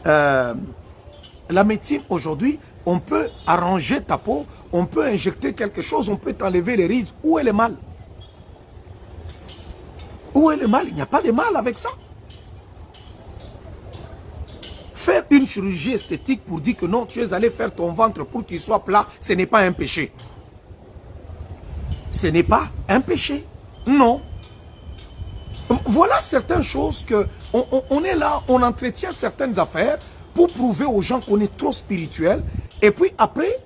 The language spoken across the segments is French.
La médecine aujourd'hui, on peut arranger ta peau, on peut injecter quelque chose, on peut t'enlever les rides. Où est le mal? Où est le mal? Il n'y a pas de mal avec ça. Faire une chirurgie esthétique pour dire que non, tu es allé faire ton ventre pour qu'il soit plat, ce n'est pas un péché. Ce n'est pas un péché. Non. Voilà certaines choses que on est là, on entretient certaines affaires pour prouver aux gens qu'on est trop spirituel. Et puis après,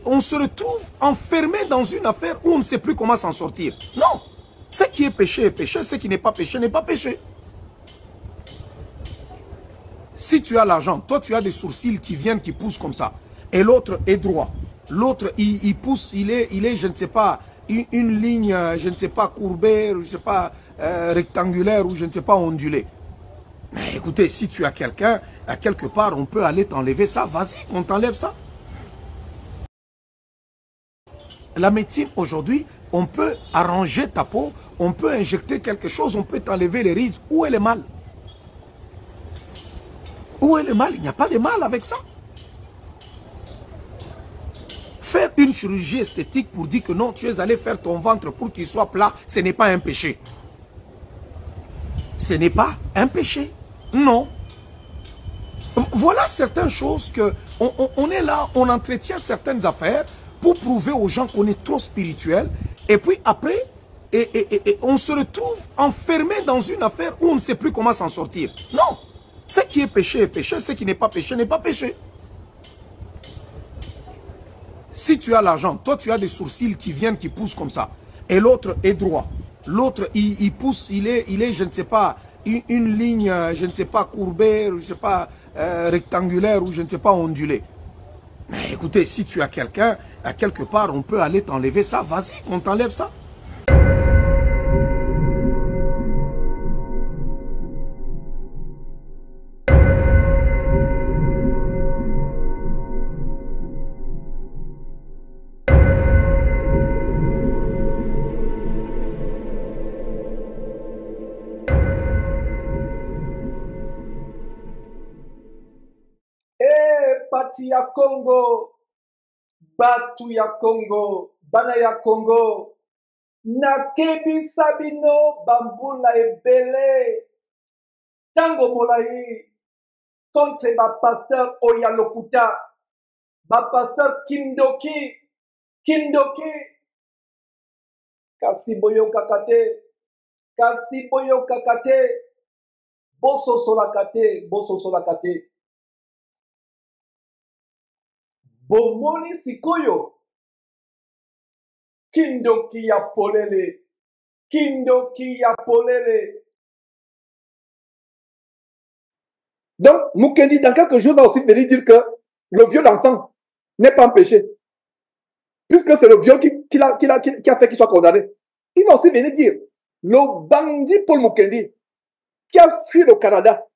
on se retrouve enfermé dans une affaire où on ne sait plus comment s'en sortir. Non. Ce qui est péché est péché, ce qui n'est pas péché n'est pas péché. Si tu as l'argent, toi tu as des sourcils qui viennent, qui poussent comme ça. Et l'autre est droit. L'autre, il pousse, il est, je ne sais pas, une ligne, je ne sais pas, courbée, je ne sais pas, rectangulaire ou je ne sais pas, ondulée. Mais écoutez, si tu as quelqu'un, à quelque part, on peut aller t'enlever ça. Vas-y, qu'on t'enlève ça. La médecine aujourd'hui, on peut arranger ta peau, on peut injecter quelque chose, on peut t'enlever les rides. Où est le mal? Où est le mal? Il n'y a pas de mal avec ça. Faire une chirurgie esthétique pour dire que non, tu es allé faire ton ventre pour qu'il soit plat, ce n'est pas un péché. Ce n'est pas un péché. Non. Voilà certaines choses que on est là, on entretient certaines affaires pour prouver aux gens qu'on est trop spirituel. Et puis après, on se retrouve enfermé dans une affaire où on ne sait plus comment s'en sortir. Non. Ce qui est péché est péché, ce qui n'est pas péché n'est pas péché. Si tu as l'argent, toi tu as des sourcils qui viennent, qui poussent comme ça. Et l'autre est droit. L'autre, il pousse, il est, je ne sais pas, une ligne, je ne sais pas, courbée, je ne sais pas, rectangulaire ou je ne sais pas, ondulée. Mais écoutez, si tu as quelqu'un, à quelque part, on peut aller t'enlever ça. Vas-y, qu'on t'enlève ça. Pati ya Congo, batu ya Congo, bana ya Congo, nakebisa bino bambula ebele, tango molai, contre ba pasteur Oya Lokuta, ba pasteur Kindoki, kasi boyo kakate, boso solakate, bomoni sikoyo, Kindoki ya polele. Donc, Mukendi, dans quelques jours, va aussi venir dire que le viol d'enfant n'est pas un péché. Puisque c'est le viol qui a fait qu'il soit condamné. Il va aussi venir dire, le bandit Paul Mukendi, qui a fui le Canada,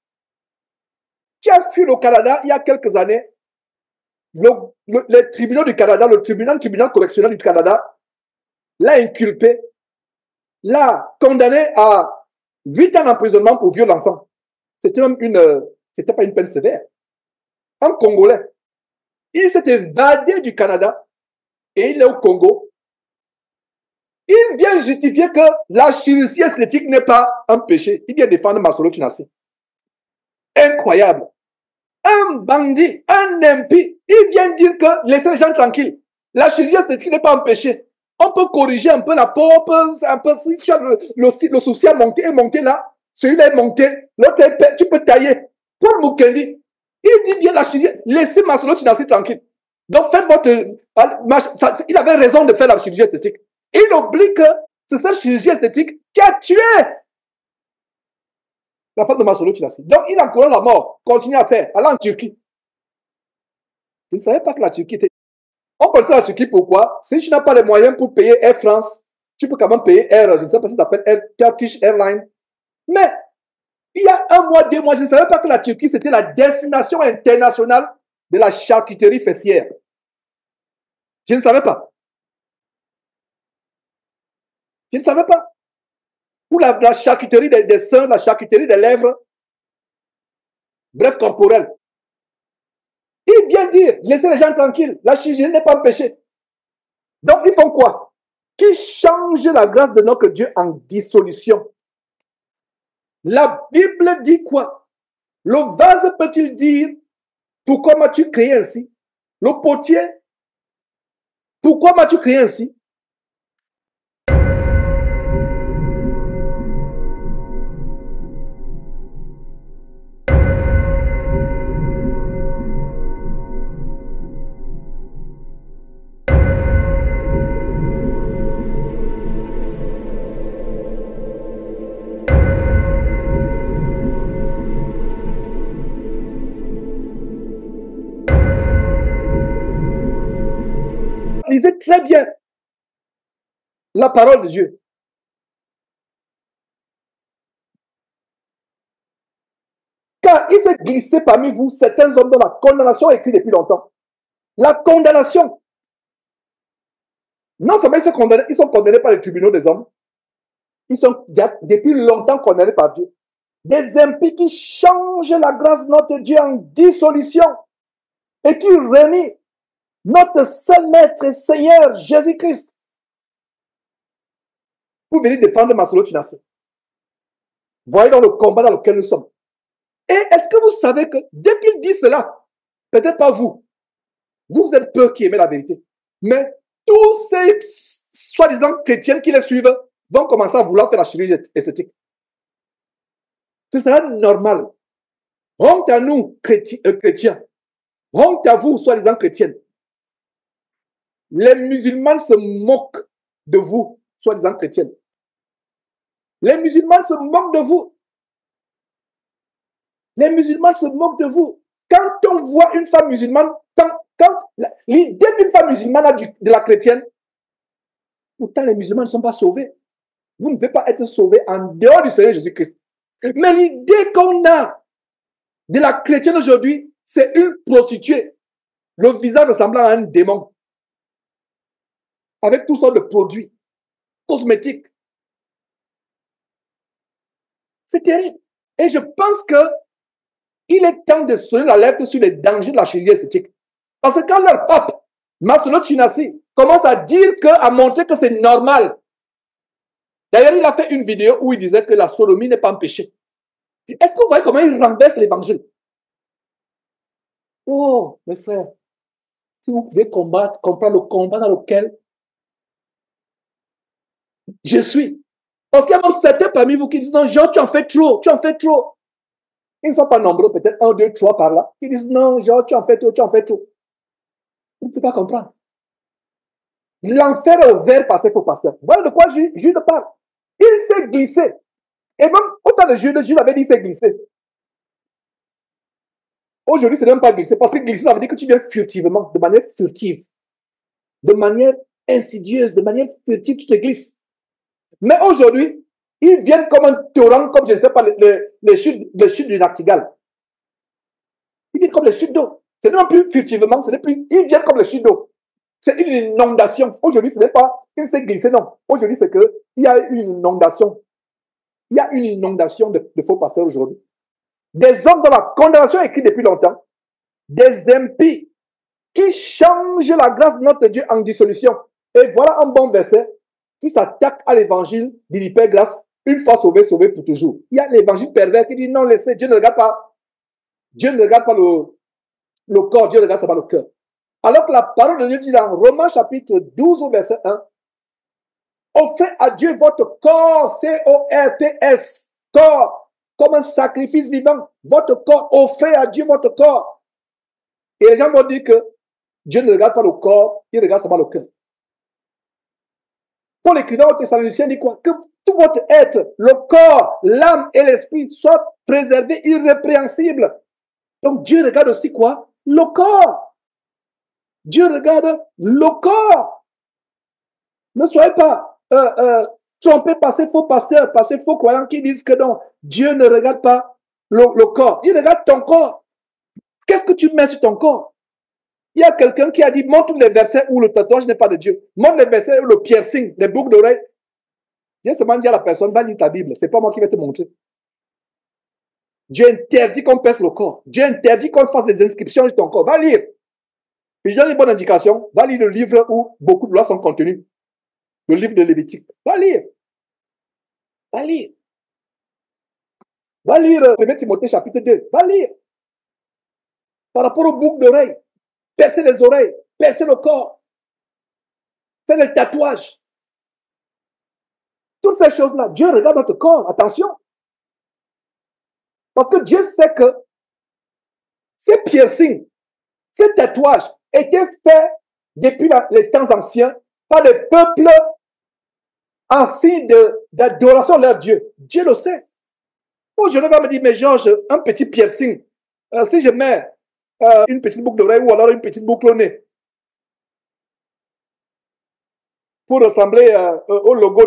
il y a quelques années, les tribunaux du Canada, le tribunal correctionnel du Canada, l'a inculpé, l'a condamné à 8 ans d'emprisonnement pour viol d'enfant. C'était même c'était pas une peine sévère. Un Congolais, il s'est évadé du Canada et il est au Congo. Il vient justifier que la chirurgie esthétique n'est pas un péché. Il vient défendre Masolo Tunasi. Incroyable. Un bandit, un impie, il vient dire que laissez les gens tranquilles. La chirurgie esthétique n'est pas un péché. On peut corriger un peu la peau, si tu as le souci à monter et monter là, celui-là est monté, l'autre tu peux tailler. Paul Mukendi, il dit bien la chirurgie, laissez Masolo Tunasi tranquille. Donc faites il avait raison de faire la chirurgie esthétique. Il oublie que c'est cette chirurgie esthétique qui a tué la femme de Masolo Tunasi. Donc il encourage la mort, continue à faire, aller en Turquie. Je ne savais pas que la Turquie était... On connaissait la Turquie pourquoi? Si tu n'as pas les moyens pour payer Air France, tu peux quand même payer Air, je ne sais pas si ça s'appelle Turkish Airlines. Mais il y a 1 mois, 2 mois, je ne savais pas que la Turquie c'était la destination internationale de la charcuterie fessière. Je ne savais pas. Je ne savais pas. Ou la charcuterie des seins, la charcuterie des lèvres. bref, corporelle. Il vient dire, laissez les gens tranquilles, la chirurgie n'est pas un péché. Donc, ils font quoi? Qui change la grâce de notre Dieu en dissolution. La Bible dit quoi? Le vase peut-il dire, pourquoi m'as-tu créé ainsi? Le potier, pourquoi m'as-tu créé ainsi? Lisez très bien la parole de Dieu. Car il s'est glissé parmi vous certains hommes dont la condamnation est écrite depuis longtemps. La condamnation. Non seulement ils sont condamnés par les tribunaux des hommes, ils sont depuis longtemps condamnés par Dieu. Des impies qui changent la grâce de notre Dieu en dissolution et qui renient notre seul Maître et Seigneur Jésus-Christ. Vous venez défendre Masolo Tunassi. Voyez dans le combat dans lequel nous sommes. Et est-ce que vous savez que dès qu'il dit cela, peut-être pas vous, vous êtes peu qui aimez la vérité, mais tous ces soi-disant chrétiens qui les suivent vont commencer à vouloir faire la chirurgie esthétique. Ce sera normal. Honte à nous, chrétiens. Honte à vous, soi-disant chrétiennes. Les musulmans se moquent de vous, soi-disant chrétiennes. Les musulmans se moquent de vous. Les musulmans se moquent de vous. Quand on voit une femme musulmane, quand l'idée d'une femme musulmane de la chrétienne, pourtant les musulmans ne sont pas sauvés. Vous ne pouvez pas être sauvés en dehors du Seigneur Jésus-Christ. Mais l'idée qu'on a de la chrétienne aujourd'hui, c'est une prostituée, le visage ressemblant à un démon, avec toutes sortes de produits cosmétiques. C'est terrible. Et je pense que il est temps de sonner l'alerte sur les dangers de la chirurgie esthétique. Parce que quand leur pape, Masolo Tunassi, commence à dire à montrer que c'est normal. D'ailleurs, il a fait une vidéo où il disait que la sodomie n'est pas un péché. Est-ce que vous voyez comment il renverse l'évangile? Oh, mes frères, si vous pouvez comprendre le combat dans lequel je suis. Parce qu'il y a même certains parmi vous qui disent, non, Jean, tu en fais trop, tu en fais trop. Ils ne sont pas nombreux, peut-être 1, 2, 3 par là. Ils disent, non, Jean, tu en fais trop, tu en fais trop. Vous ne pouvez pas comprendre. L'enfer est ouvert par ces faux pasteurs. Voilà de quoi Jude parle. Il s'est glissé. Et même autant de Jude avait dit qu'il s'est glissé. Aujourd'hui, ce n'est même pas glissé. Parce que glisser, ça veut dire que tu viens furtivement, de manière furtive, de manière insidieuse, de manière furtive, tu te glisses. Mais aujourd'hui, ils viennent comme un torrent, comme je ne sais pas, les chutes du Nachtigal. Ils viennent comme les chutes d'eau. Ce n'est même plus furtivement, ce n'est plus. Ils viennent comme les chutes d'eau. C'est une inondation. Aujourd'hui, ce n'est pas qu'il s'est glissé, non. Aujourd'hui, c'est qu'il y a une inondation. Il y a une inondation de faux pasteurs aujourd'hui. Des hommes dont la condamnation est écrite depuis longtemps. Des impies qui changent la grâce de notre Dieu en dissolution. Et voilà un bon verset qui s'attaque à l'évangile de l'hypergrâce. Une fois sauvé, sauvé pour toujours. Il y a l'évangile pervers qui dit non, laissez, Dieu ne regarde pas. Dieu ne regarde pas le corps, Dieu regarde seulement le cœur. Alors que la parole de Dieu dit dans Romains chapitre 12 au verset 1, offrez à Dieu votre corps, C-O-R-T-S, corps, comme un sacrifice vivant. Votre corps, offrez à Dieu votre corps. Et les gens vont dire que Dieu ne regarde pas le corps, il regarde seulement le cœur. Paul écrivant aux Thessaloniciens dit quoi? Que tout votre être, le corps, l'âme et l'esprit soient préservés irrépréhensibles. Donc Dieu regarde aussi quoi? Le corps. Dieu regarde le corps. Ne soyez pas trompés par ces faux pasteurs, par ces faux croyants qui disent que non, Dieu ne regarde pas le corps. Il regarde ton corps. Qu'est-ce que tu mets sur ton corps? Il y a quelqu'un qui a dit, montre les versets où le tatouage n'est pas de Dieu. Montre les versets où le piercing, les boucles d'oreilles. J'ai seulement dit à la personne, va lire ta Bible. C'est pas moi qui vais te montrer. Dieu interdit qu'on pèse le corps. Dieu interdit qu'on fasse des inscriptions sur ton corps. Va lire. Et je donne une bonne indication. Va lire le livre où beaucoup de lois sont contenues. Le livre de Lévitique. Va lire. Va lire. Va lire 1 Timothée chapitre 2. Va lire. Par rapport aux boucles d'oreilles. Percer les oreilles. Percer le corps. Faire des tatouages. Toutes ces choses-là. Dieu regarde notre corps. Attention. Parce que Dieu sait que ces piercings, ces tatouages étaient faits depuis les temps anciens par des peuples en signe d'adoration à leur Dieu. Dieu le sait. Aujourd'hui, on va me dire, mais Georges, un petit piercing, si je mets une petite boucle d'oreille ou alors une petite boucle au nez, pour ressembler au logo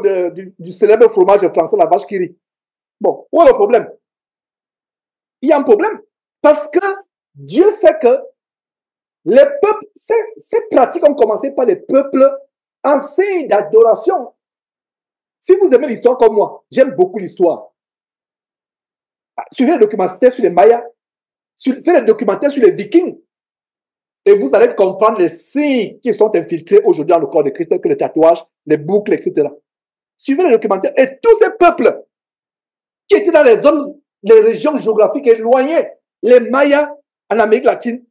du célèbre fromage français, la vache qui rit. Bon, où est le problème? Il y a un problème. Parce que Dieu sait que les peuples, ces pratiques ont commencé par les peuples en signe d'adoration. Si vous aimez l'histoire comme moi, j'aime beaucoup l'histoire. Suivez les documentaires sur les Mayas, faites les documentaires sur les Vikings, et vous allez comprendre les signes qui sont infiltrés aujourd'hui dans le corps de Christ, tels que les tatouages, les boucles, etc. Suivez les documentaires, et tous ces peuples qui étaient dans les zones, les régions géographiques éloignées, les Mayas en Amérique latine,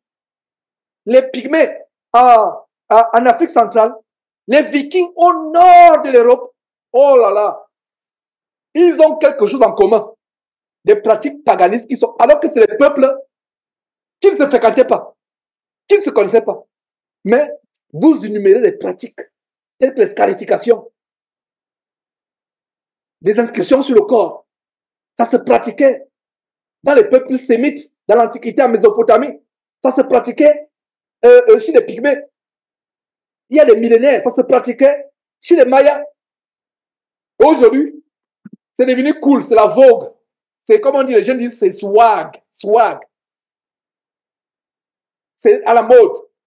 les Pygmées en Afrique centrale, les Vikings au nord de l'Europe, oh là là, ils ont quelque chose en commun. Des pratiques paganistes qui sont, alors que c'est des peuples qui ne se fréquentaient pas, qui ne se connaissaient pas. Mais vous énumérez des pratiques, telles que les scarifications, des inscriptions sur le corps. Ça se pratiquait dans les peuples sémites, dans l'Antiquité en Mésopotamie. Ça se pratiquait chez les Pygmées. Il y a des millénaires, ça se pratiquait chez les Mayas. Aujourd'hui, c'est devenu cool, c'est la vogue. C'est comme on dit, les jeunes disent, c'est swag, swag. C'est à la mode.